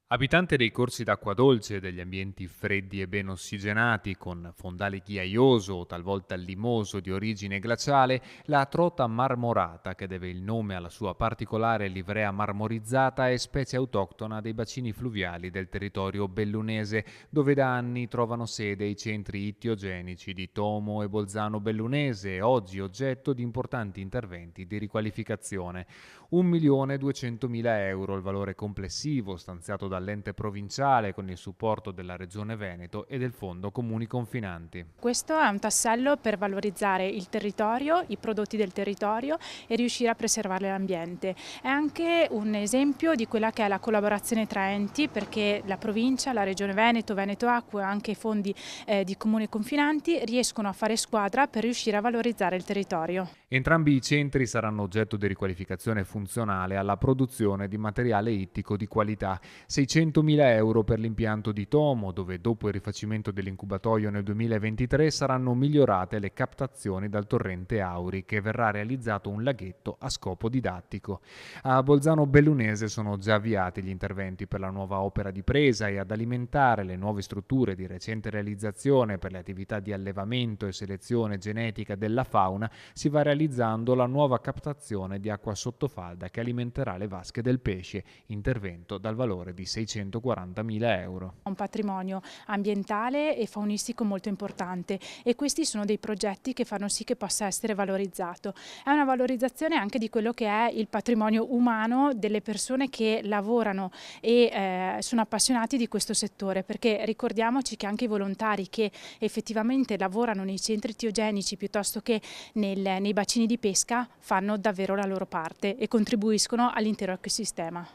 Abitante dei corsi d'acqua dolce e degli ambienti freddi e ben ossigenati, con fondale ghiaioso o talvolta limoso di origine glaciale, la trota marmorata, che deve il nome alla sua particolare livrea marmorizzata, è specie autoctona dei bacini fluviali del territorio bellunese, dove da anni trovano sede i centri ittiogenici di Tomo e Bolzano Bellunese, oggi oggetto di importanti interventi di riqualificazione. 1.200.000 euro il valore complessivo stanziato dall'ente provinciale con il supporto della Regione Veneto e del Fondo Comuni Confinanti. Questo è un tassello per valorizzare il territorio, i prodotti del territorio e riuscire a preservare l'ambiente. È anche un esempio di quella che è la collaborazione tra enti, perché la provincia, la Regione Veneto, Veneto Acqua e anche i fondi di comuni confinanti riescono a fare squadra per riuscire a valorizzare il territorio. Entrambi i centri saranno oggetto di riqualificazione funzionale alla produzione di materiale ittico di qualità. 600.000 euro per l'impianto di Tomo, dove dopo il rifacimento dell'incubatoio nel 2023 saranno migliorate le captazioni dal torrente Auri, che verrà realizzato un laghetto a scopo didattico. A Bolzano Bellunese sono già avviati gli interventi per la nuova opera di presa e ad alimentare le nuove strutture di recente realizzazione per le attività di allevamento e selezione genetica della fauna si va realizzando la nuova captazione di acqua sottofalda che alimenterà le vasche del pesce, intervento dal valore di 640.000 euro. Un patrimonio ambientale e faunistico molto importante e questi sono dei progetti che fanno sì che possa essere valorizzato. È una valorizzazione anche di quello che è il patrimonio umano delle persone che lavorano e sono appassionati di questo settore, perché ricordiamoci che anche i volontari che effettivamente lavorano nei centri tiogenici piuttosto che nei bacini di pesca fanno davvero la loro parte e contribuiscono all'intero ecosistema.